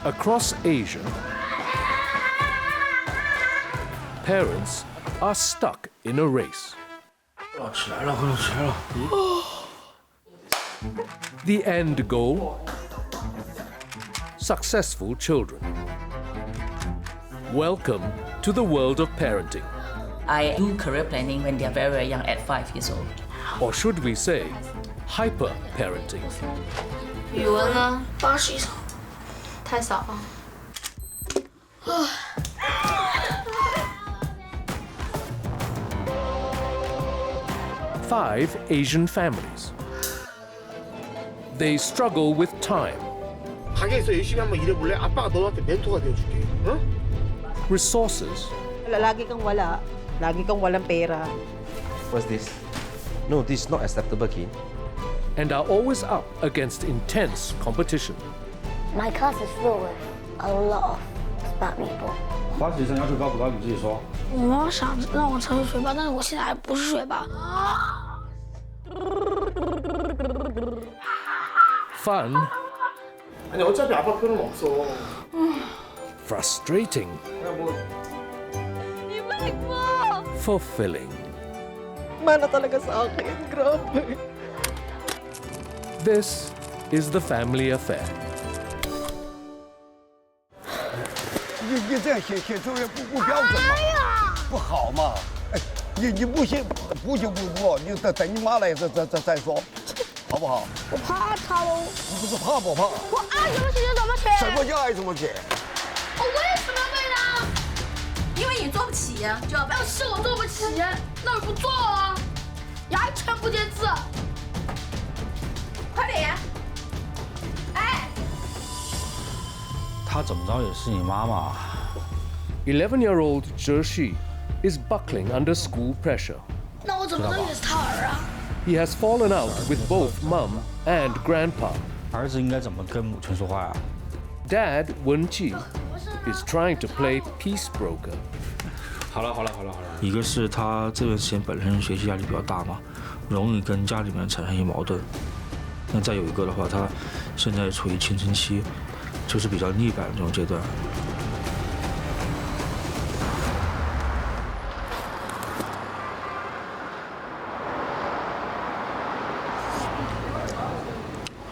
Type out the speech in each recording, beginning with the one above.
Across Asia, parents are stuck in a race. The end goal? Successful children. Welcome to the world of parenting. I do career planning when they are very, very young, at 5 years old. Or should we say, hyper parenting. 语文呢，80以上，太少了。5 Asian families. They struggle with time. 가게에서 열심히 한번 일해볼래? 아빠가 너한테 멘토가 되어줄게. 응? Resources. Lagi kang wala. Lagi kang walang pera. What's this? No, this is not acceptable, kid. And are always up against intense competition. My class is full with a lot of smart people. 花学生要求高不高？你自己说。我妈妈想让我成为学霸，但是我现在还不是学霸。Fun. 아니 어차피 아빠 표는 없어. Frustrating. Fulfilling. Mana talaga sa akin. Grabe. This is the family affair. 你这样写作业不标准嘛，不好嘛。哎，你不行，不就不过，你等你妈来再说，好不好？我怕他喽。你不是怕不怕？我爱怎么写就怎么写。什么叫爱怎么写？我为什么要背呢？因为你做不起呀，就要背。要是我做不起，那我不做了，牙全不见字。快点！哎，她怎么着也是你妈妈。 11-year-old Zhe Shi is buckling under school pressure. 那我怎么能也是他儿啊？ He has fallen out with both mum and grandpa. 儿子应该怎么跟母亲说话呀？ Dad Wen Qi is trying to play peace broker. 好了，一个是他这段时间本身学习压力比较大嘛，容易跟家里面产生一些矛盾。那再有一个的话，他现在处于青春期，就是比较逆反的这种阶段。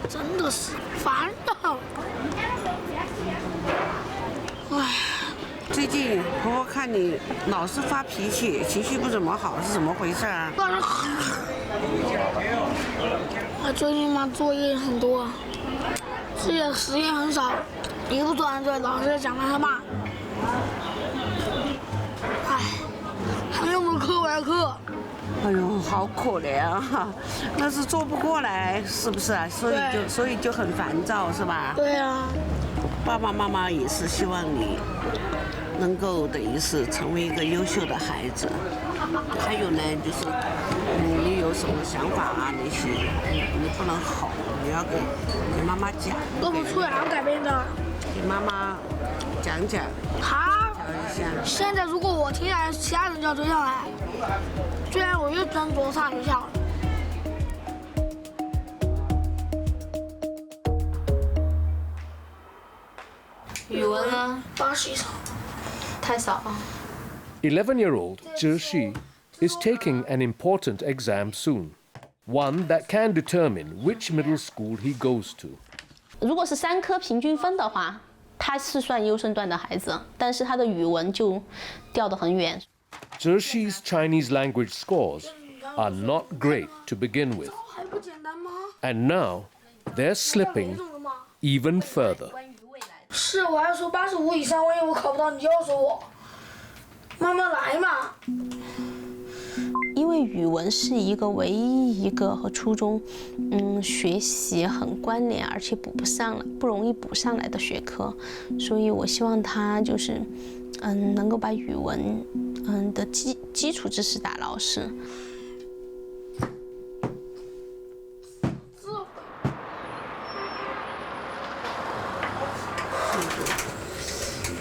真的是烦的。唉，最近婆婆看你老是发脾气，情绪不怎么好，是怎么回事啊？我最近嘛作业很多，自己的实验很少，一不做完作业，老师讲他骂。唉，还有没有课外课？哎呦，好可怜啊！那是做不过来，是不是啊？所以就很烦躁，是吧？对啊。爸爸妈妈也是希望你能够等于是成为一个优秀的孩子。还有呢，就是你有什么想法啊？那些你不能吼，你要给妈妈讲。做不出来，要改变的。给妈妈讲讲。好。讲一下。现在如果我停下来，其他人就要追上来。虽然我又转左上学校。语文呢，80以上，太少了。11-year-old Zhe Shi is taking an important exam soon, one that can determine which middle school he goes to. 如果是3科平均分的话，他是算优胜段的孩子，但是他的语文就掉得很远。Zhe Shi's Chinese language scores are not great to begin with. And now they're slipping even further. 是，我还说85以上，万一我考不到，你就要说我。慢慢来嘛。因为语文是一个唯一一个和初中，学习很关联，而且不容易补上来的学科，所以我希望他就是，能够把语文，的基础知识打牢实。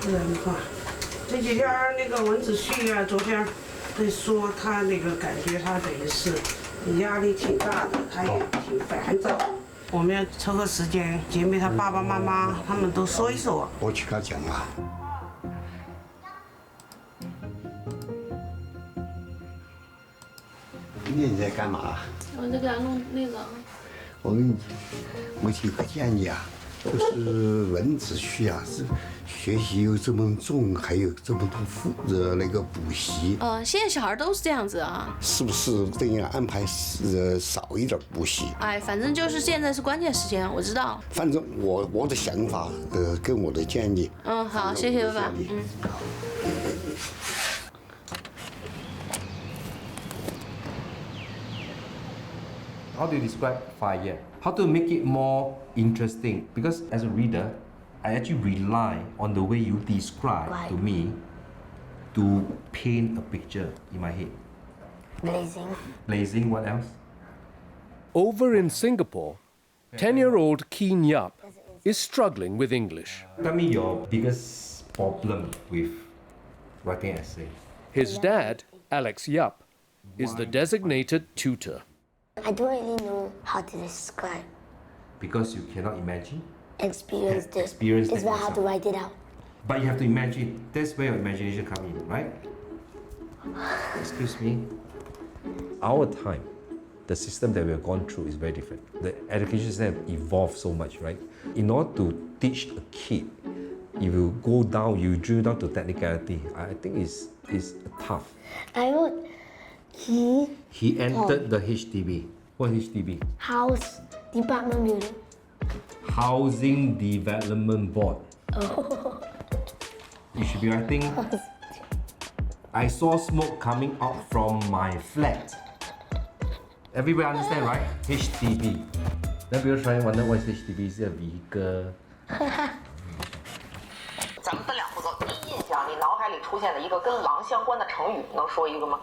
你看，这几天那个文子旭啊，昨天在说他那个感觉他等于是压力挺大的，他也挺烦躁。我们要抽个时间，姐妹她爸爸妈妈他们都说一说。我去跟他讲啊。你在干嘛？我在给他弄那个。我给你，我有个建议啊，就是文字区啊，是学习又这么重，还有这么多那个补习。现在小孩都是这样子啊。是不是这样安排少一点补习？哎，反正就是现在是关键时间，我知道。反正我的想法跟我的建议。好，谢谢爸爸。How do you describe fire? How to make it more interesting? Because as a reader, I actually rely on the way you describe to me to paint a picture in my head. Blazing. Blazing, what else? Over in Singapore, 10-year-old Keen Yap is struggling with English. Tell me your biggest problem with writing essay. His dad, Alex Yap, is the designated tutor. I don't really know how to describe. Because you cannot imagine? Experience this. Experience It's it about how to yourself. write it out. But you have to imagine. That's where your imagination comes in, right? Excuse me. Our time, the system that we have gone through is very different. The education system has evolved so much, right? In order to teach a kid, if you go down, you drill down to technicality, I think it's tough. I wrote He entered the HDB. What is HDB? House Department Building. Housing Development Board. Oh. You should be writing. I saw smoke coming out from my flat. Everybody understand, right? HDB. Then people try and wonder what is HDB? Is it a vehicle? 咱们分两步走。第一印象，你脑海里出现的一个跟狼相关的成语，能说一个吗？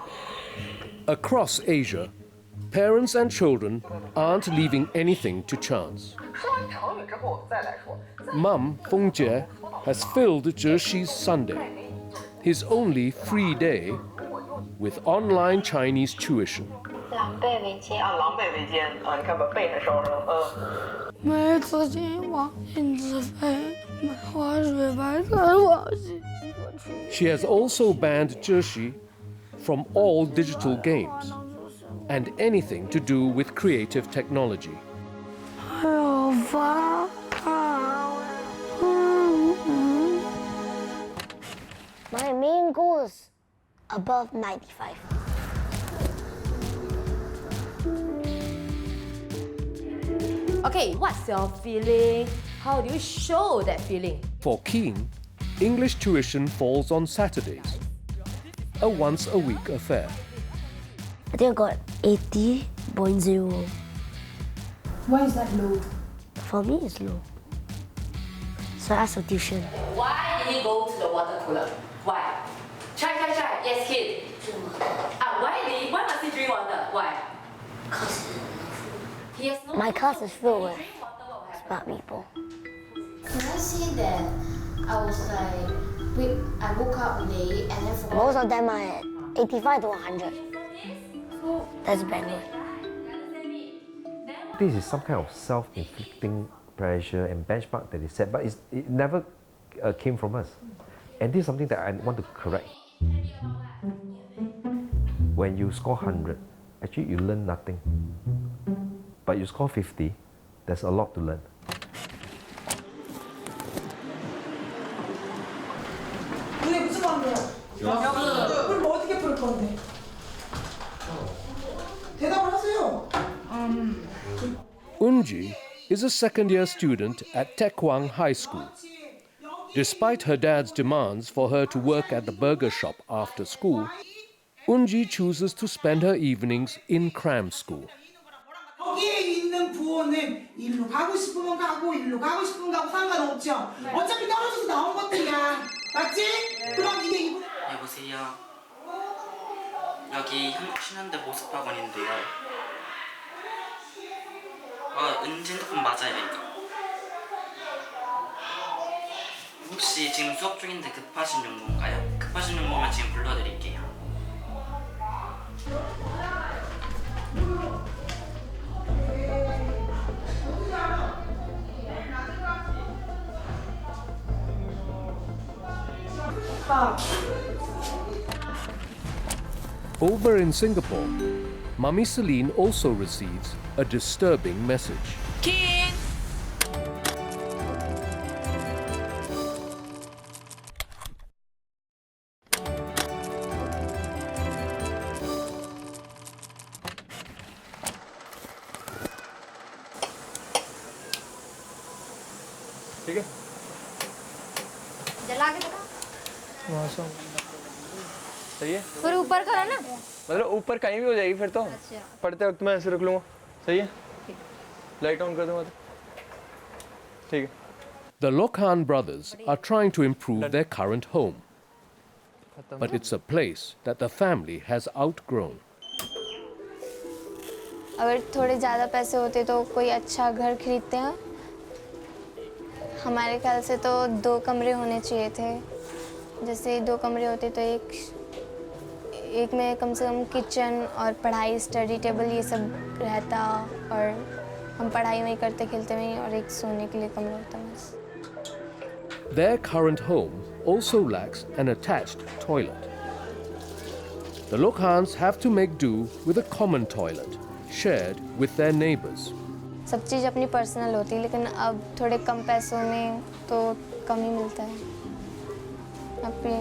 Across Asia, parents and children aren't leaving anything to chance. 说完成语之后再来说。 Mum, Feng Jie, has filled Zhexi Sunday, his only free day, with online Chinese tuition. 狼狈为奸啊，狼狈为奸啊！你看把背还收上，每次进网银自费，买化水白菜网戏。 She has also banned Zhexi from all digital games and anything to do with creative technology. 哎呦，烦啊My main goal is above 95. Okay, what's your feeling? How do you show that feeling? For Keen, English tuition falls on Saturdays, a once-a-week affair. I think I got 80.0. Why is that low? For me, it's low. So that's a tuition. Why did he go to the water cooler? Why? Try. Yes, kid. Why must he drink water? Why? He has no. My class is filled with smart people. Can I say that I was like, I woke up late and then for Most of them are at 85 to 100. That's bad good. This is some kind of self-inflicting pressure and benchmark that is set, but it never came from us. And this is something that I want to correct. When you score 100, actually you learn nothing. But you score 50, there's a lot to learn. 그럼 어떻게 풀 건데? 대답을 하세요. Unji is a second-year student at Taekwang High School. Despite her dad's demands for her to work at the burger shop after school, Unji chooses to spend her evenings in cram school. 거기에 있는 부호는 일로 가고 싶으면 가고 일로 가고 싶으면 가고 상관없죠. 어차피 떨어져서 나온 것들이야. 맞지? 그럼 이게 이거. 여보세요. 여기 신현대 모습학원인데요. 은지 핸드폰 맞아요, 이거. 혹시 지금 수업 중인데 급하신 용건가요? 급하신 용건면 지금 불러드릴게요. Over in Singapore, Mummy Celine also receives a disturbing message. Kid! ठीक है जला के दिखा मौसम सही है फिर ऊपर करो ना मतलब ऊपर कहीं भी हो जाएगी फिर तो पढ़ते वक्त मैं ऐसे रख लूँगा सही है लाइट ऑन कर दूँगा तो ठीक है The Lokhan brothers are trying to improve their current home, but it's a place that the family has outgrown. अगर थोड़े ज़्यादा पैसे होते तो कोई अच्छा घर खरीदते हैं। हमारे ख्याल से तो 2 कमरे होने चाहिए थे। जैसे 2 कमरे होते तो एक में कम से कम किचन और पढ़ाई स्टडी टेबल ये सब रहता और हम पढ़ाई वहीं करते खेलते वहीं और एक सोने के लिए कमरा होता बस। Their current home also lacks an attached toilet. The Lokhans have to make do with a common toilet, shared with their neighbors. सब चीज़ अपनी पर्सनल होती है लेकिन अब थोड़े कम पैसों में तो कम ही मिलता है। अपनी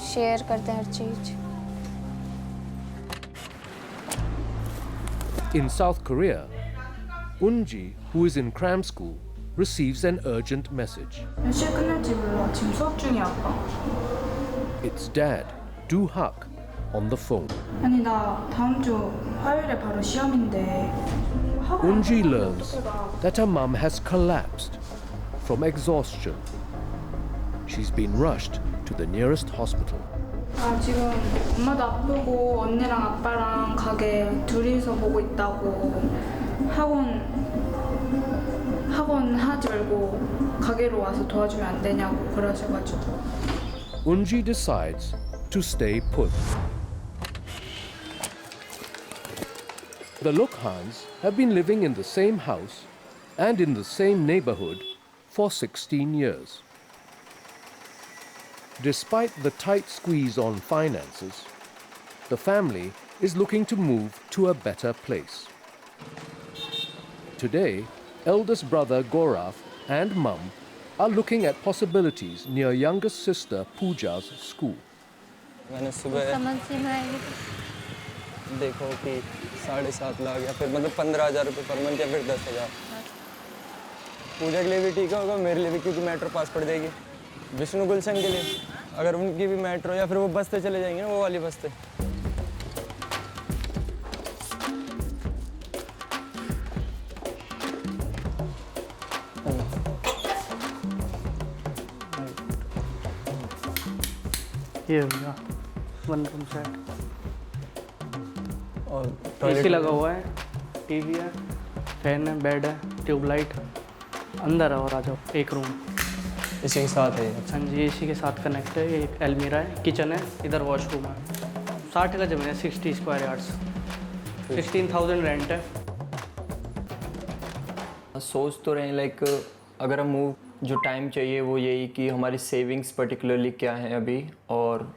शेयर करते हैं हर चीज़। In South Korea, Unji, who is in cram school, receives an urgent message. 몇 시에 끝날지 몰라. 지금 수업 중이야, 아빠. It's Dad, Do Hak, on the phone. 아니, 나 다음 주 화요일에 바로 시험인데. Unji learns that her mum has collapsed from exhaustion. She's been rushed to the nearest hospital. 아, 지금 엄마도 아프고 언니랑 아빠랑 가게 둘이서 보고 있다고 학원 하지 말고 가게로 와서 도와주면 안 되냐고 그러셔가지고. Unji decides to stay put. The Lokhans have been living in the same house and in the same neighborhood for 16 years. Despite the tight squeeze on finances, the family is looking to move to a better place. Today, eldest brother Gaurav and mum are looking at possibilities near youngest sister Pooja's school. मैंने सुबह देखो कि 7.5 लाख या फिर मतलब 15,000 रुपये per month या फिर 10,000 पूजा के लिए भी ठीक होगा मेरे लिए भी क्योंकि मेट्रो पास पड़ जाएगी विष्णु गुलशन के लिए अगर उनकी भी मेट्रो या फिर वो बस से चले जाएंगे ना वो वाली बस से ये हो गया 1 रूम सेट और एसी लगा हुआ है, टीवी है, फैन है, बेड है, ट्यूबलाइट अंदर है और आ जाओ एक रूम इसी के साथ है। हाँ जी इसी के साथ कनेक्ट है। एक अलमीरा है, किचन है, इधर वॉशरूम है। 60 का जमीन है, 60 स्क्वायर यार्ड्स, 16,000 रेंट है। सोच तो रहे हैं लाइक अगर हम मूव जो टाइम चाहिए वो यही कि हमारी सेविंग्स पर्टिकुलरली क्या है अभी और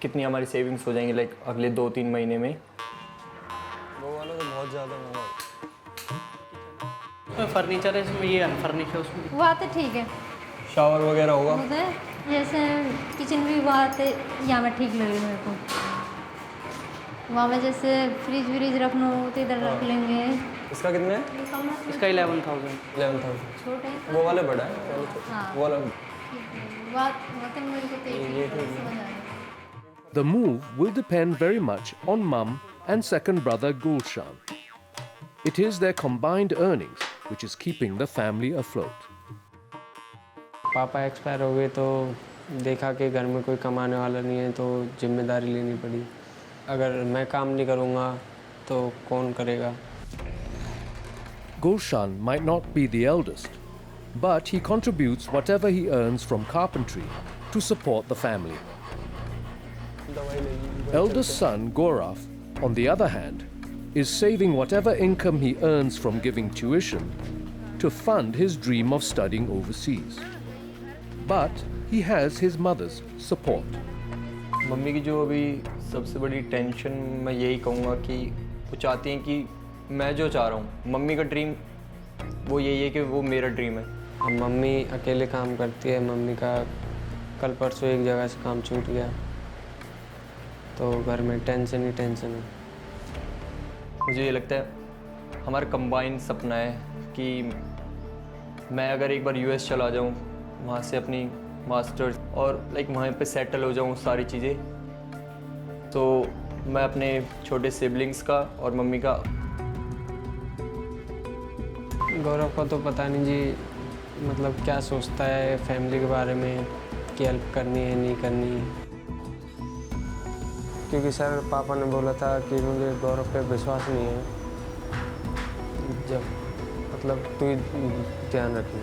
कितनी हमारी सेविंग्स हो जाएंगी लाइक अगले 2-3 महीने में। वो वाला तो बहुत ज़्यादा महंगा है। फर्नीचर है इसमें, ये अनफर्निश है उसमें। वहाँ तो ठीक है, शावर वगैरह होगा जैसे किचन भी वहाँ पे यहाँ में ठीक लगे मेरे को। वहाँ में जैसे फ्रिज रखना हो तो इधर रख लेंगे। इसका कितने है? इसका 11,000। 11,000 छोटा है, वो वाला बड़ा है हाँ। वो वाला वहाँ तो मेरे को तो ये ठीक समझ आ रहा है। The move will depend very much on mum and second brother Gulshan. It is their combined earnings which is keeping the family afloat. पापा एक्सपायर हो गए तो देखा कि घर में कोई कमाने वाला नहीं है तो जिम्मेदारी लेनी पड़ी। अगर मैं काम नहीं करूँगा तो कौन करेगा? Gulshan might not be the eldest, but he contributes whatever he earns from carpentry to support the family. Eldest son Gaurav, on the other hand, is saving whatever income he earns from giving tuition to fund his dream of studying overseas. But he has his mother's support. Mummy की जो अभी सबसे बड़ी tension मैं यही कहूँगा कि वो चाहती हैं कि मैं जो चाह रहा हूँ, मम्मी का ड्रीम वो यही है कि वो मेरा ड्रीम है। अब मम्मी अकेले काम करती है, मम्मी का कल परसों एक जगह से काम छूट गया, तो घर में टेंशन ही टेंशन है। मुझे ये लगता है हमारा कंबाइंड सपना है कि मैं अगर एक बार यूएस चला जाऊँ, वहाँ से अपनी मास्टर्स और लाइक वहाँ पे सेटल हो जाऊँ सारी चीज़ें, तो मैं अपने छोटे सिबलिंग्स का और मम्मी का। गौरव का तो पता नहीं जी, मतलब क्या सोचता है फैमिली के बारे में कि हेल्प करनी है नहीं करनी, क्योंकि सर पापा ने बोला था कि मुझे गौरव पे विश्वास नहीं है, जब मतलब तू ही ध्यान रखना।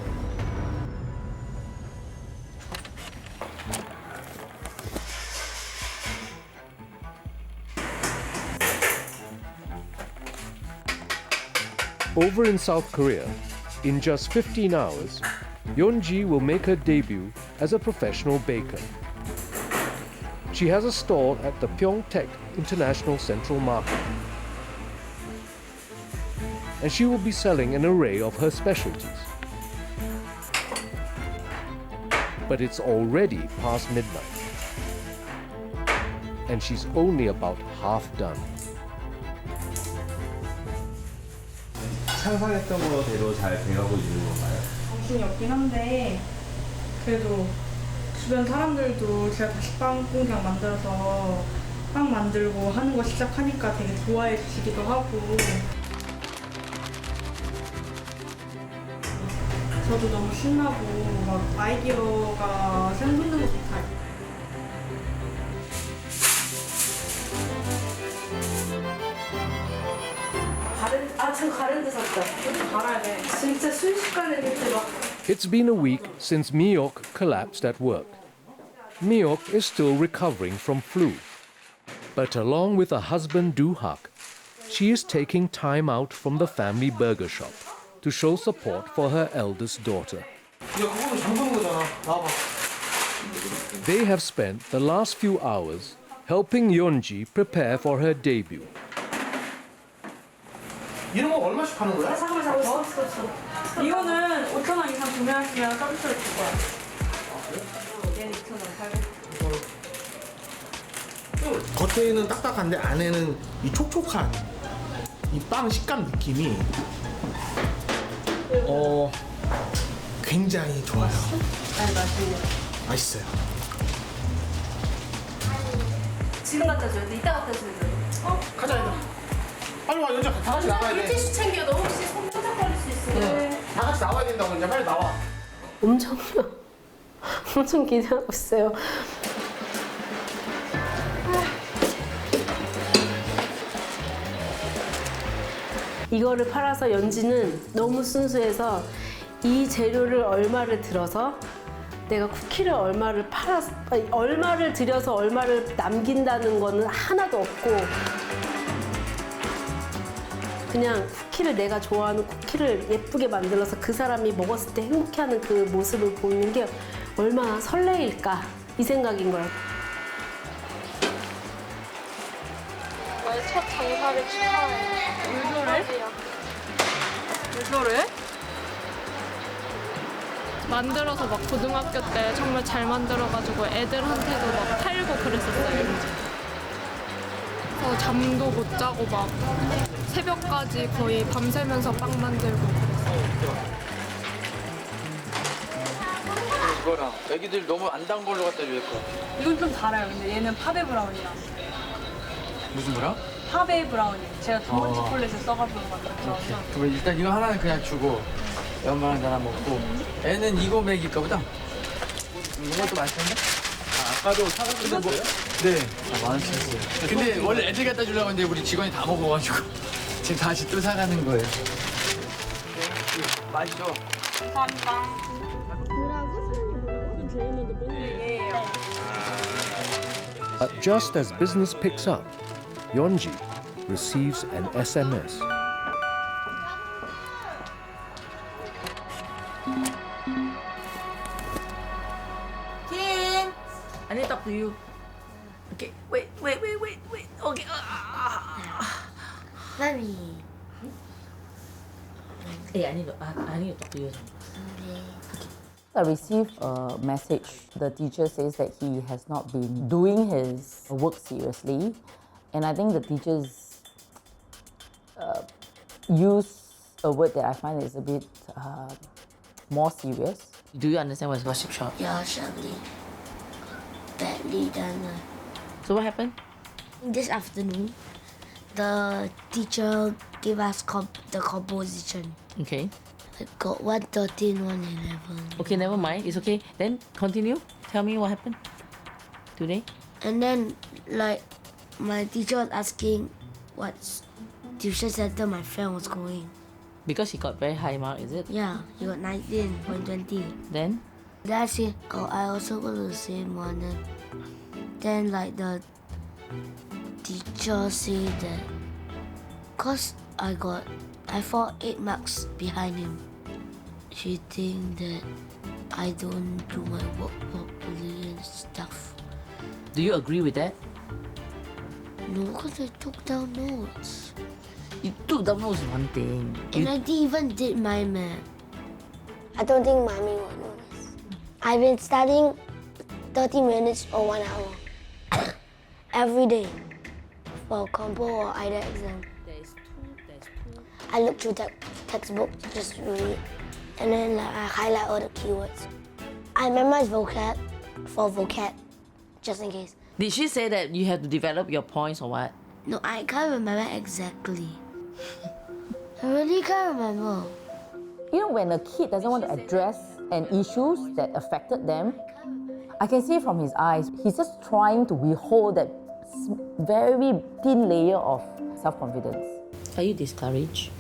Over in South Korea, in just 15 hours, Yeonji will make her debut as a professional baker. She has a stall at the Pyeongtaek International Central Market, and she will be selling an array of her specialties. But it's already past midnight, and she's only about half done. 상상했던 거대로 잘 돼가고 있는 건가요? 정신이 없긴 한데 그래도 주변 사람들도 제가 다시 빵 공장 만들어서 빵 만들고 하는 거 시작하니까 되게 좋아해 주시기도 하고, 저도 너무 신나고 막 아이디어가 생기는 것 같아요. It's been a week since Miok collapsed at work. Miok is still recovering from flu. But along with her husband Do-hak, she is taking time out from the family burger shop to show support for her eldest daughter. They have spent the last few hours helping Yeonji prepare for her debut. 이런 거 얼마씩 파는 거야? 잠깐만. 이거는 5,000원 이상 구매하시면 서비스를 줄 거야. 얘는 2,000원 팔고. 겉에는 딱딱한데 안에는 이 촉촉한 이 빵 식감 느낌이 굉장히 좋아요. 맛있어요. 지금 갖다 줘야 돼? 이따 갖다 줘야 돼? 가자. 빨리 와, 연자 다 같이 나가야 돼. 물티슈 챙겨. 너 혹시 손 쩌적거릴 수 있어. 네. 다 같이 나와야 된다고. 이제 빨리 나와. 엄청 기대하고 있어요. 이거를 팔아서 연지는 너무 순수해서 이 재료를 얼마를 들어서 내가 쿠키를 얼마를 들여서 얼마를 남긴다는 거는 하나도 없고, 그냥 쿠키를 내가 좋아하는 쿠키를 예쁘게 만들어서 그 사람이 먹었을 때 행복해하는 그 모습을 보이는 게 얼마나 설레일까 이 생각인 거예요. 나의 첫 장사를 축하해. 왜 저래? 왜 저래? 만들어서 막 고등학교 때 정말 잘 만들어가지고 애들한테도 막 팔고 그랬었어요. 그래서 잠도 못 자고 막 새벽까지 거의 밤새면서 빵 만들고 그랬어요. 이거랑 애기들 너무 안 단 걸로 갖다 줘야 될 것 같아. 이건 좀 달아요. 근데 얘는 파베 브라운이야. 무슨 거라? 파베 브라운이. 제가 두 번째 초콜릿을 써가지고 만든 브라운이야. 그럼 일단 이거 하나는 그냥 주고 엄마랑 나랑 먹고 애는 이거 먹일까 보다. 이것도 맛있는데? 아까도 사가신 거예요? 네. 많으셨어요. 근데 원래 애들 갖다 주려고 했는데 우리 직원이 다 먹어가지고 지금 다시 또 사가는 거예요. 맛있죠? 감사합니다. Just as business picks up, Yeonji receives an SMS. Kim, I need to talk to you. Okay, wait. Okay. Mommy. Hey, I need to talk to you. I received a message. The teacher says that he has not been doing his work seriously, and I think the teachers use a word that I find is a bit more serious. Do you understand what's gossip shop? Yeah, sadly. Badly done. So what happened? This afternoon, the teacher gave us the composition. Okay. I got 113, 111. Okay, never mind. It's okay. Then continue. Tell me what happened today. And then, like, my teacher was asking what tuition center my friend was going. Because he got very high mark, is it? Yeah, he got 19.20. Then? Then I said, oh, I also go to the same one. Then like, the teacher said that, cause I fall 8 marks behind him. She think that I don't do my work properly and stuff. Do you agree with that? No, because I took down notes. You took down notes is one thing. And I didn't even did my math. I don't think mommy will know this. I've been studying 30 minutes or 1 hour every day for compo or either exam. There's two. I look through textbook just to read, and then like, I highlight all the keywords. I memorize vocab for vocab, just in case. Did she say that you have to develop your points or what? No, I can't remember exactly. I really can't remember. You know, when a kid doesn't want to address an issue that affected them, I can see from his eyes, he's just trying to withhold that very thin layer of self-confidence. Are you discouraged?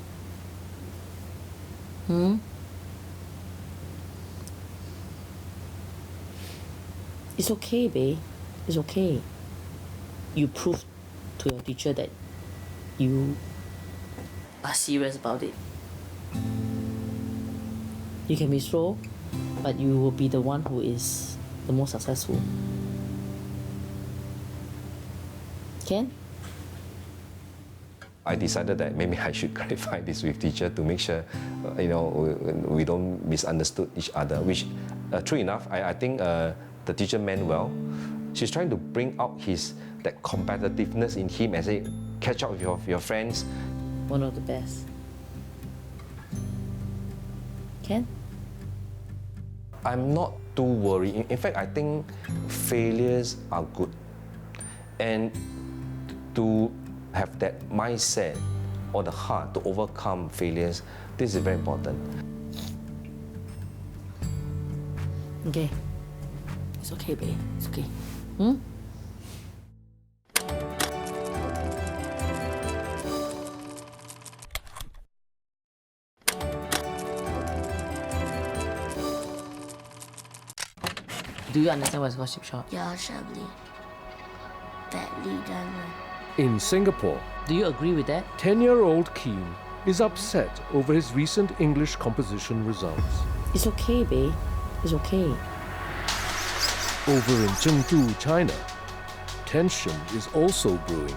It's okay, babe. It's okay. You proved to your teacher that you are serious about it. You can be slow, but you will be the one who is the most successful. Can? I decided that maybe I should clarify this with teacher to make sure, we don't misunderstood each other. Which, true enough, I think the teacher meant well. She's trying to bring out that competitiveness in him and say, catch up with your friends. One of the best. Can? I'm not too worried. In fact, I think failures are good. And to have that mindset or the heart to overcome failures, this is very important. Okay. It's okay, babe. It's okay. Do you understand what's gossip shop? Yeah, sadly. Badly done. In Singapore, do you agree with that? 10-year-old Keen is upset over his recent English composition results. It's okay, babe. It's okay. Over in Chengdu, China, tension is also brewing.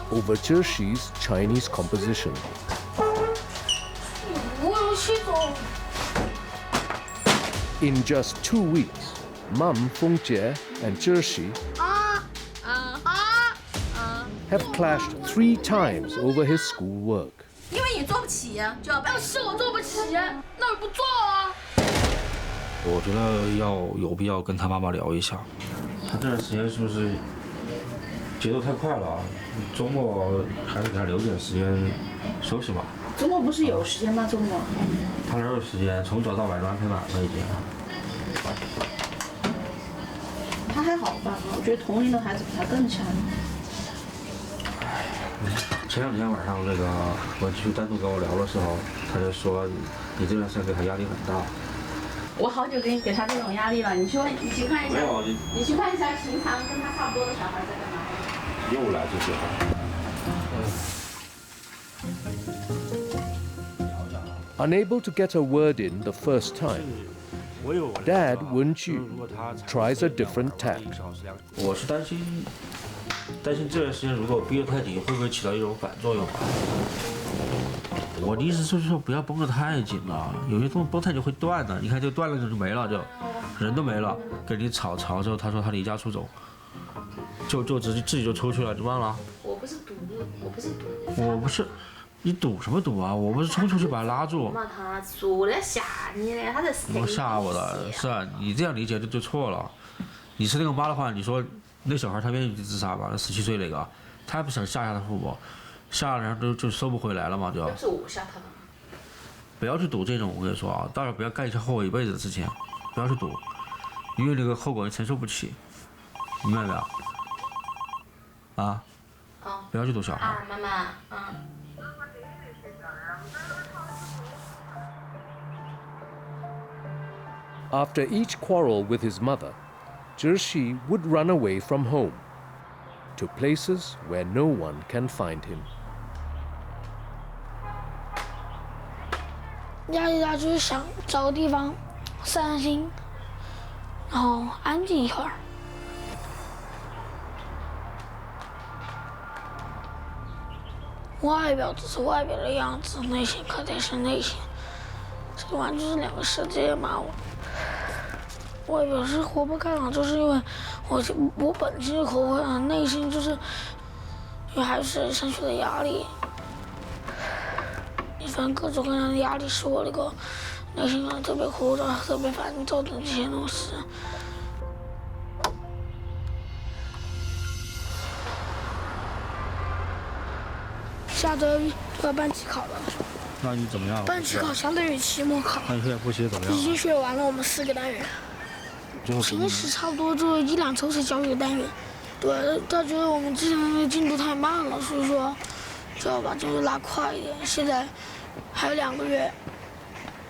Over Zhishi's Chinese composition. In just 2 weeks, Mum Fengjie and Zhishi have clashed 3 times over his schoolwork. 因为你做不起呀，就要办。要是我做不起，那我不做啊。我觉得有必要跟他妈妈聊一下。他这段时间是不是节奏太快了？周末还是给他留点时间休息吧。周末不是有时间吗？周末。他哪有时间？从早到晚都安排满了已经。他还好吧？我觉得同龄的孩子比他更强。 前2天晚上那个文旭单独跟我聊的时候，他就说你这段时间给他压力很大。我好久给他这种压力了，你去看一下，你去看一下平常跟他差不多的小孩在干嘛？又来这些话。 Unable to get a word in the first time, Dad Wenju tries a different tack. 我是担心这段时间如果逼得太紧，会不会起到一种反作用？我的意思就是说，不要绷得太紧了，有些东西绷太紧会断的。你看，就断了就没了，就人都没了。跟你吵之后，他说他离家出走，就自己就出去了，你忘了？我不是赌，我不是，你赌什么赌啊？我不是冲出去把他拉住。妈，他说的吓你的，他在我吓我的，是啊，你这样理解就错了。你是那个妈的话，你说那小孩他愿意自杀吧？那17岁那个，他还不想吓他父母。下了然后就收不回来了嘛，就。是我吓他的。不要去赌这种，我跟你说啊，到时候不要干一些后悔一辈子的事情，不要去赌，因为那个后果你承受不起，明白没有？啊？不要去赌小孩。妈妈，After each quarrel with his mother, Zhi would run away from home to places where no one can find him. 压力大就是想找个地方散心，然后安静一会儿。外表只是外表的样子，内心肯定是内心，这完全是两个世界嘛。外表是活泼开朗，就是因为我本身就活泼开朗，内心就是因为还是升学的压力。反正各种各样的压力使我那个内心特别枯燥、特别烦躁的这些东西。下周就要办期考了。那你怎么样？办期考相当于期末考。那你现在复习怎么样？已经学完了我们4个单元。平时差不多就1、2周才教一个单元。对，他觉得我们之前的进度太慢了，所以说就要把进度拉快一点。现在还有2个月，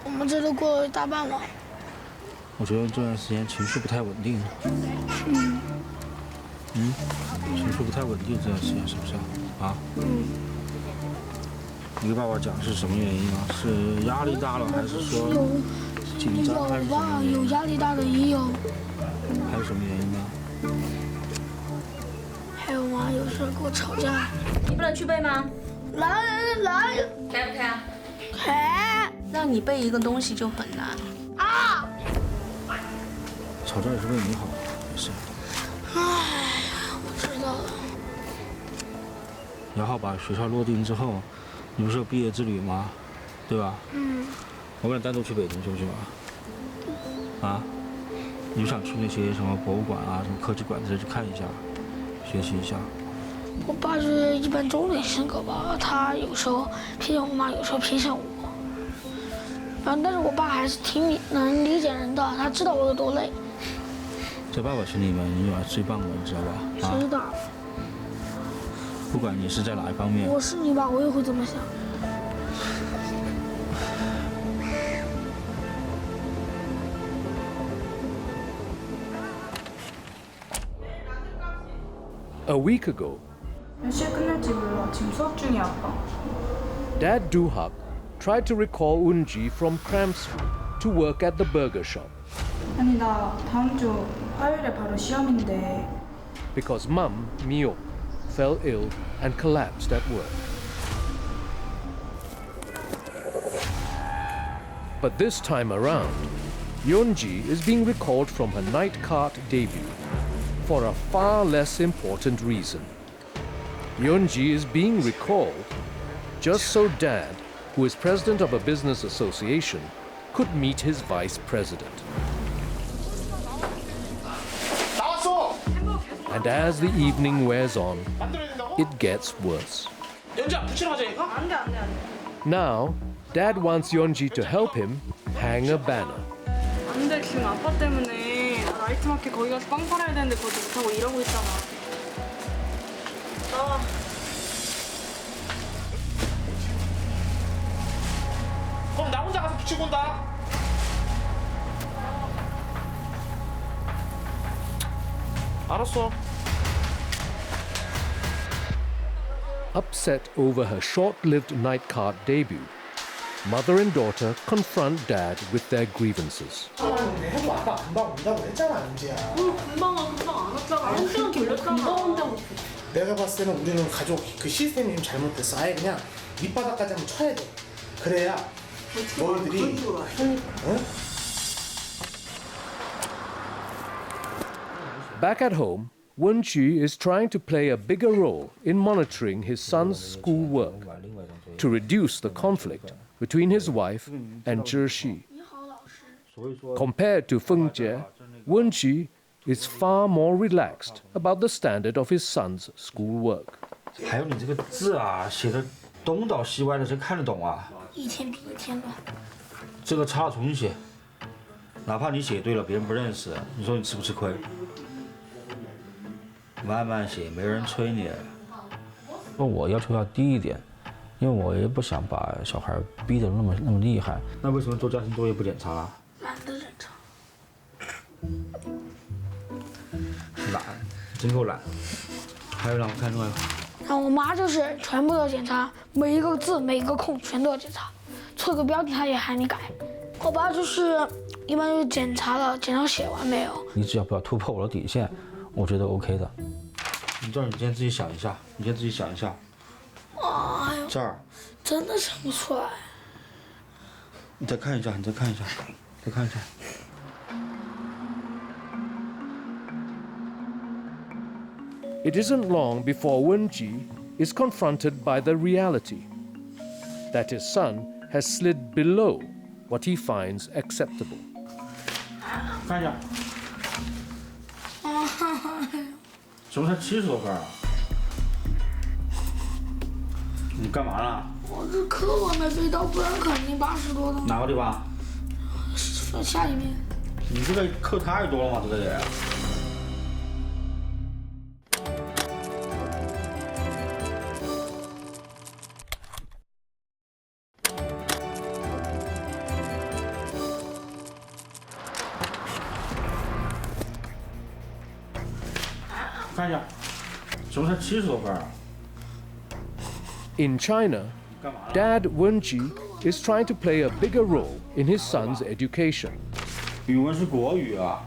我们这都过了大半了。我觉得这段时间情绪不太稳定。情绪不太稳定，这段时间是不是啊？你跟爸爸讲是什么原因啊？是压力大了，还是说紧张，还是什么原因？有压力大的也有。还有什么原因呢？还有吗？有时候跟我吵架。你不能去背吗？来，开不开啊？开。让你背一个东西就很难。啊！吵架也是为你好，没事。我知道了。然后把学校落定之后，你不是有毕业之旅吗？对吧？我跟你单独去北京，行不行啊？啊？你就想去那些什么博物馆啊、什么科技馆之类去看一下，学习一下。我爸是一般中年性格吧，他有时候偏向我妈，有时候偏向我。但是我爸还是挺能理解人的，他知道我有多累。在爸爸心里面，你是最棒的，你知道吧？知道。不管你是在哪一方面。我是你爸，我也会这么想。A week ago, 몇 시에 끝날지 몰라. 지금 수업 중이야, 아빠. Dad Duhak tried to recall Unji from cram school to work at the burger shop. 아니, 나 다음 주 화요일에 바로 시험인데. Because Mum, Myo, fell ill and collapsed at work. But this time around, Yeonji is being recalled from her night cart debut for a far less important reason. Yeonji is being recalled just so Dad, who is president of a business association, could meet his vice president. And as the evening wears on, it gets worse. Now, Dad wants Yeonji to help him hang a banner. 안 돼, 지금 아빠 때문에 나 라이트마켓 거기 가서 빵 팔아야 되는데 거기 못하고 일하고 있잖아. 나와. 그럼 나 혼자 가서 붙이고 온다. 알았어. Upset over her short-lived night cart debut, Mother and daughter confront Dad with their grievances. 내가 봤을 때는 우리는 가족 그 시스템이 좀 잘못됐어. 아예 그냥 밑바닥까지 한번 쳐야 돼. 그래야 너희들이 응? Back at home, Wen-ji is trying to play a bigger role in monitoring his son's schoolwork to reduce the conflict between his wife and Zhi. Compared to Feng Jie, Wen-ji is far more relaxed about the standard of his son's schoolwork. 还有你这个字啊，写的东倒西歪的，谁看得懂啊？一天比一天乱。这个擦了重新写，哪怕你写对了，别人不认识，你说你吃不吃亏？慢慢写，没人催你。我要求要低一点，因为我也不想把小孩逼得那么厉害。那为什么做家庭作业不检查啊？懒得检查。懒，真够懒。还有让我看另外一个。然后我妈就是全部都检查，每一个字每一个空全都要检查，错个标题她也喊你改。我爸就是一般就是检查了，检查写完没有。你只要不要突破我的底线，我觉得 OK 的。你这儿，你先自己想一下，你先自己想一下。哎呦，这儿真的想不出来。你再看一下，你再看一下，再看一下。It isn't long before Wen-ji is confronted by the reality that his son has slid below what he finds acceptable. 看一下，怎么才70多分啊？你干嘛呢？我这课文没背到，不然肯定80多的。哪个地方？下里面。你这个课太多了嘛，这个也。看一下，怎么才70多分啊？ In China, Dad Wen-ji is trying to play a bigger role in his son's education. 语文是国语啊，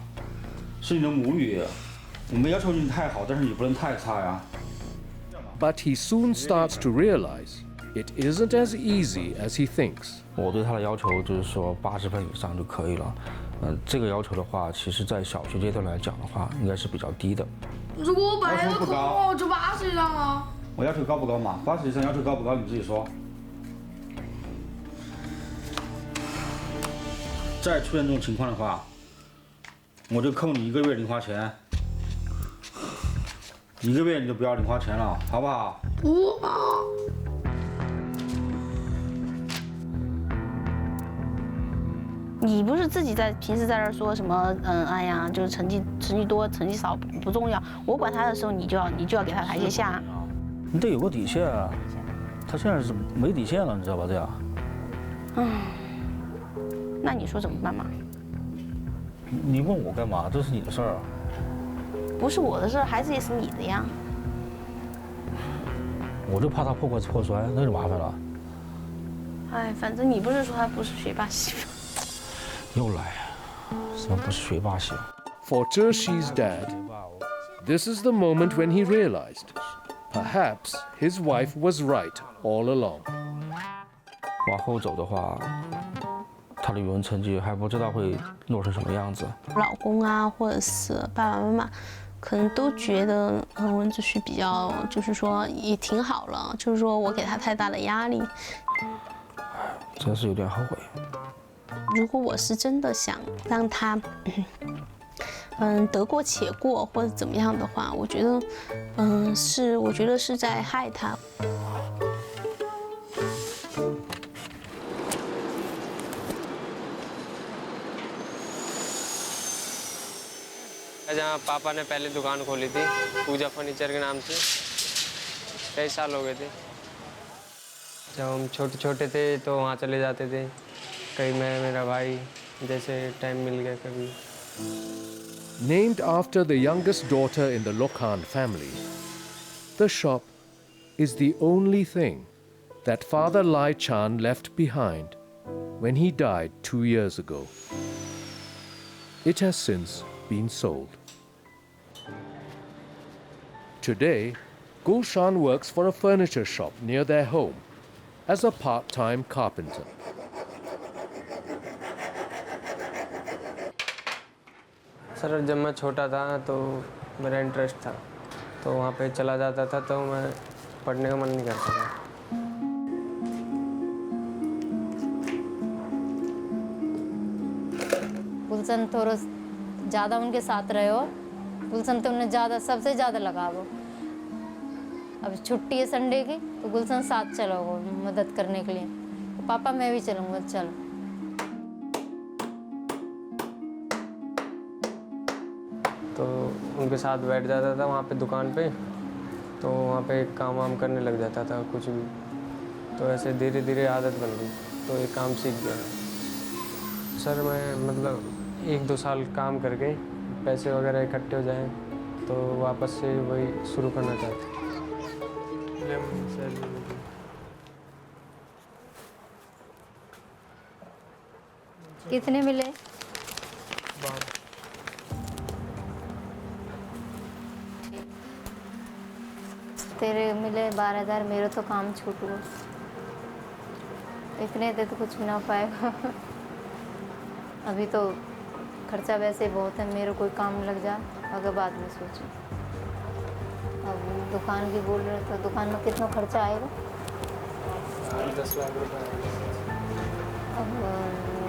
是你的母语，我没要求你太好，但是你不能太差呀。But he soon starts to realize it isn't as easy as he thinks. 我对他的要求就是说80分以上就可以了。这个要求的话，其实在小学阶段来讲的话，应该是比较低的。如果我白了空，我就80以上了。我要求高不高嘛？80以上要求高不高？你自己说。再出现这种情况的话，我就扣你1个月零花钱，1个月你就不要零花钱了，好不好？不。你不是自己平时在这说什么？哎呀，就是成绩多、成绩少不重要。我管他的时候，你就要给他台阶下。你得有个底线啊！他现在是没底线了，你知道吧？这样。那你说怎么办嘛？你问我干嘛？这是你的事儿啊。不是我的事儿，孩子也是你的呀。我就怕他破罐子破摔，那就麻烦了。哎，反正你不是说他不是学霸系吗？又来，什么不是学霸系？For Zhi's dad, this is the moment when he realized perhaps his wife was right all along. 往后走的话，他的语文成绩还不知道会落成什么样子。老公啊，或者是爸爸妈妈，可能都觉得文子旭比较，就是说也挺好了，就是说我给他太大的压力。真是有点后悔。如果我是真的想让他，得过且过或者怎么样的话，我觉得，我觉得是在害他。जहाँ पापा ने पहले दुकान खोली थी पूजा furniture के नाम से, कई साल हो गए थे। जब हम छोटे छोटे थे तो वहाँ चले जाते थे, कहीं मैं मेरा भाई जैसे टाइम मिल गया कभी। Named after the youngest daughter in the Lokhan family, the shop is the only thing that Father Lai Chan left behind when he died 2 years ago. It has since been sold. Today, Gulshan works for a furniture shop near their home as a part-time carpenter. Sir जब मैं छोटा था तो मेरा interest था तो वहाँ पे चला जाता था तो मैं पढ़ने का मन नहीं करता था. गुलशन थोड़ा ज़्यादा उनके साथ रहे हो. गुलशन तो उन्हें ज़्यादा सबसे ज़्यादा लगाव. अब छुट्टी है संडे की तो गुलशन साथ चलोगे मदद करने के लिए. पापा मैं भी चलूँगा. चलो. तो उनके साथ बैठ जाता था वहाँ पे दुकान पे तो वहाँ पे काम वाम करने लग जाता था कुछ भी. तो ऐसे धीरे धीरे आदत बन गई तो ये काम सीख गया. सर मैं मतलब 1-2 साल काम करके पैसे वगैरह इकट्ठे हो जाएं तो वापस से वही शुरू करना चाहते. कितने मिले? तेरे मिले 12,000. मेरे तो काम छूट गया. इतने दे तो कुछ भी ना पाएगा. अभी तो खर्चा वैसे ही बहुत है. मेरे कोई काम लग जा अगर बाद में सोचो. अब दुकान की बोल रहे तो दुकान में कितना खर्चा आएगा? 10 लाख रुपये. अब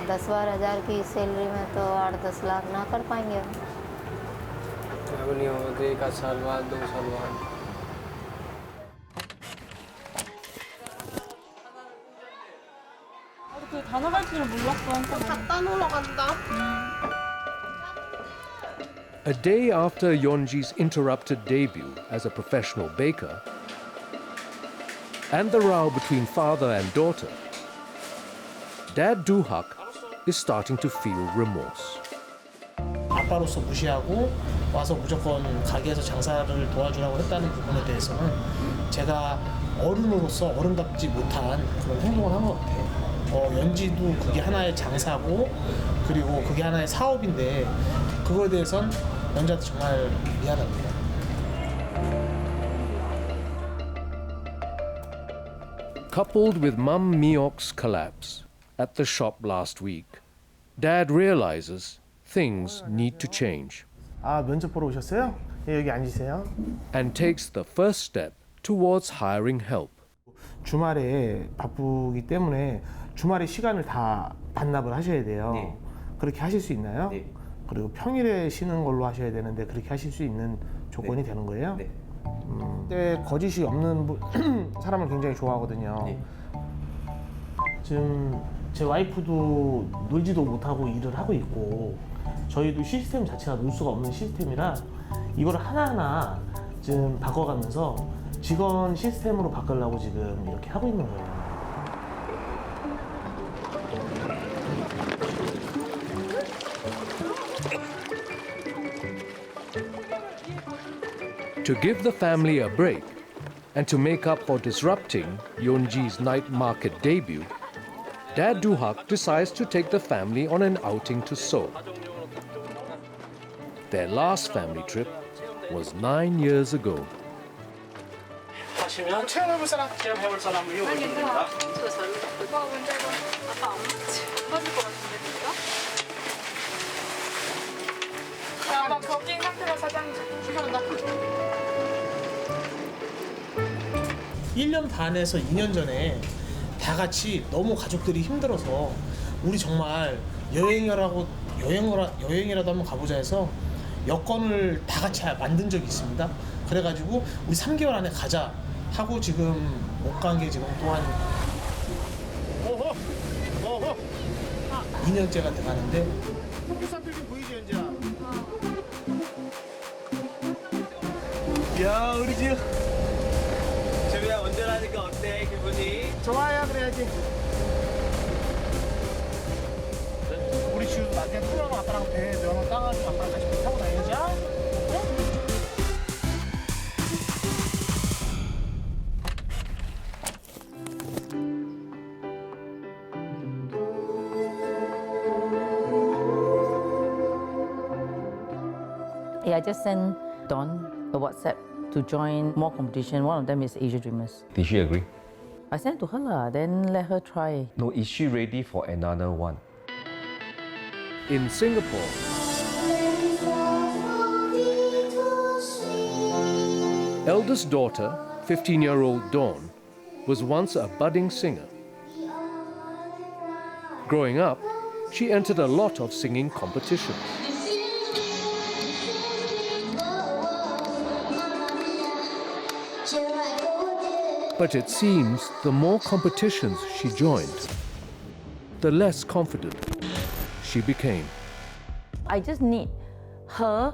10-12 हज़ार की सैलरी में तो 8-10 लाख ना कर पाएंगे. अब नहीं होगा तो 1 साल बाद 2 साल बाद. 다 나갈 줄은 몰랐어. 갖다 놓으러 간다. A day after Yeonji's interrupted debut as a professional baker and the row between father and daughter, Dad Do-hak is starting to feel remorse. 아빠로서 무시하고 와서 무조건 가게에서 장사를 도와주라고 했다는 부분에 대해서는 제가 어른으로서 어른답지 못한 그런 행동을 한 것 같아요. 연지도 그게 하나의 장사고 그리고 그게 하나의 사업인데 그거에 대해선 연지한테 정말 미안합니다. Coupled with Mum Miok's collapse at the shop last week, Dad realizes things need to change. 아, 면접 보러 오셨어요? 예, 여기 앉으세요. And takes the first step towards hiring help. 주말에 바쁘기 때문에 주말에 시간을 다 반납을 하셔야 돼요. 네. 그렇게 하실 수 있나요? 네. 그리고 평일에 쉬는 걸로 하셔야 되는데 그렇게 하실 수 있는 조건이 되는 거예요? 네. 근데 거짓이 없는 사람을 굉장히 좋아하거든요. 네. 지금 제 와이프도 놀지도 못하고 일을 하고 있고 저희도 시스템 자체가 놀 수가 없는 시스템이라 이걸 하나하나 지금 바꿔가면서 직원 시스템으로 바꾸려고 지금 이렇게 하고 있는 거예요. To give the family a break and to make up for disrupting Yeonji's night market debut, Dad Do-hak decides to take the family on an outing to Seoul. Their last family trip was 9 years ago. 하시면 체험해볼 사람? 체험해볼 사람을 이용하시면 됩니다. 저 잘못 오빠가 먼저 이거 아빠 안 맞지? 맞을 것 같은데 진짜? 야, 아빠 겹긴 상태로 사장님 축하한다. 1년 반에서 2년 전에 다 같이 너무 가족들이 힘들어서 우리 정말 여행이라도 한번 가보자 해서 여권을 다 같이 만든 적이 있습니다. 그래가지고 우리 3개월 안에 가자 하고 지금 못 간 게 지금 또한 2년째가 돼가는데 한국산 빌딩 보이지 현지야? 야 우리 집 재미야 운전하니까 어때 기분이? 좋아요 그래야지. 우리 지금 나중에 토랑 아빠랑 배 면허 따가지고 아빠랑 같이 배 타고 다니자. I just sent Dawn a WhatsApp to join more competition. One of them is Asia Dreamers. Did she agree? I sent it to her lah, then let her try. No, is she ready for another one? In Singapore, eldest daughter, 15-year-old Dawn, was once a budding singer. Growing up, she entered a lot of singing competitions. But it seems the more competitions she joined, the less confident she became. I just need her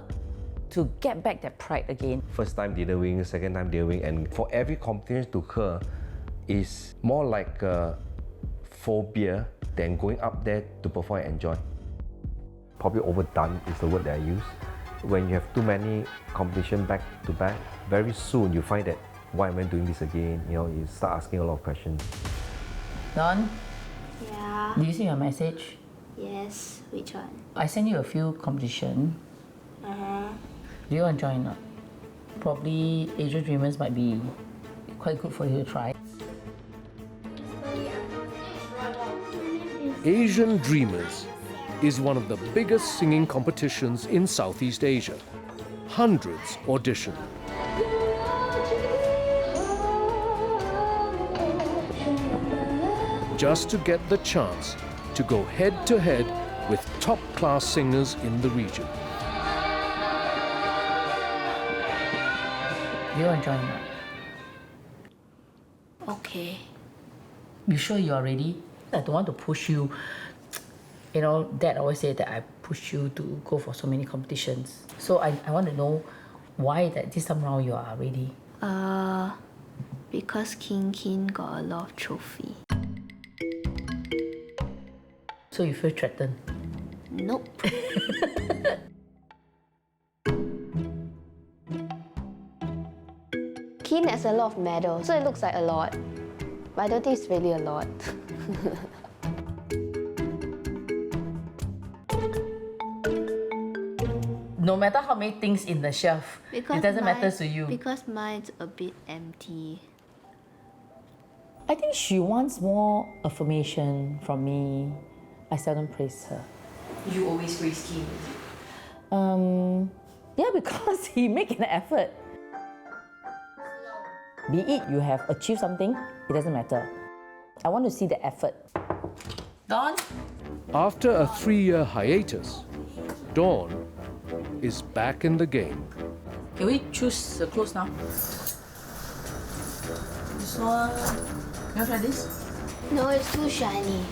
to get back that pride again. First time didn't win, second time didn't win, and for every competition to her is more like a phobia than going up there to perform and enjoy. Probably overdone is the word that I use. When you have too many competition back to back, very soon you find that why am I doing this again? You know, you start asking a lot of questions. Dawn, Yeah. do you see your message? Yes. Which one? I sent you a few competition. Do you want to join or not? Probably Asia Dreamers might be quite good for you to try. Asian Dreamers is one of the biggest singing competitions in Southeast Asia. Hundreds audition. Just to get the chance to go head-to-head with top-class singers in the region. You want to join or not? Okay. You sure you are ready? I don't want to push you. You know, Dad always said that I push you to go for so many competitions. So I want to know why that this time around you are ready. Because King got a lot of trophy. So you feel threatened? Nope. Keen has a lot of medals, so it looks like a lot. But I don't think it's really a lot. No matter how many things in the shelf, it doesn't matter to you. Because mine's a bit empty. I think she wants more affirmation from me. I seldom praise her. You always praise Kim. Yeah, because he make an effort. Be it you have achieved something, it doesn't matter. I want to see the effort. Dawn? After a 3-year hiatus, Dawn is back in the game. Can we choose the clothes now? This one. You want to try this? No, it's too shiny.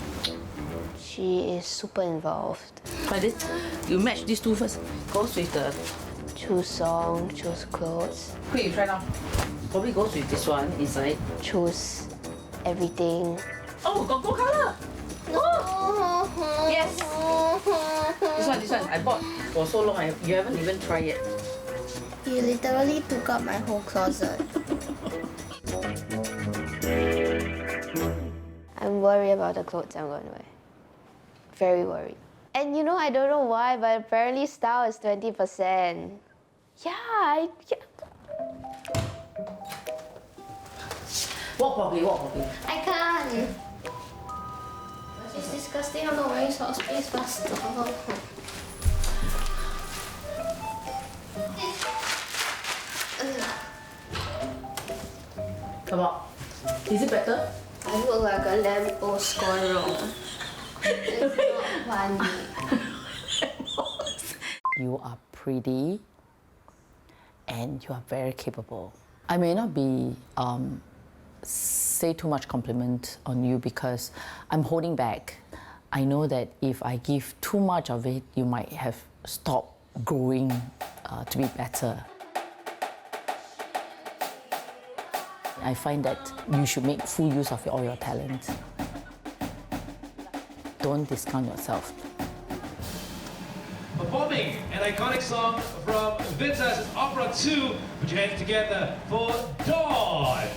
She is super involved. Try this. You match these two first. Goes with the... Choose song, choose clothes. Quick, you try now. Probably goes with this one inside. Choose everything. Oh, got gold color. No. Yes. This one. I bought for so long. You haven't even tried yet. You literally took up my whole closet. I'm worried about the clothes I'm going to wear. Very worried. And you know, I don't know why, but apparently style is 20%. Yeah. Walk properly. I can't. It's disgusting. I'm not wearing short space faster. Come on. Is it better? I look like a lamppost gone wrong. It's not funny. You are pretty and you are very capable. I may not be say too much compliment on you because I'm holding back. I know that if I give too much of it, you might have stopped growing to be better. I find that you should make full use of all your talent. Don't discount yourself. Performing an iconic song from Vince's Opera 2. Put your hands together for Dawn.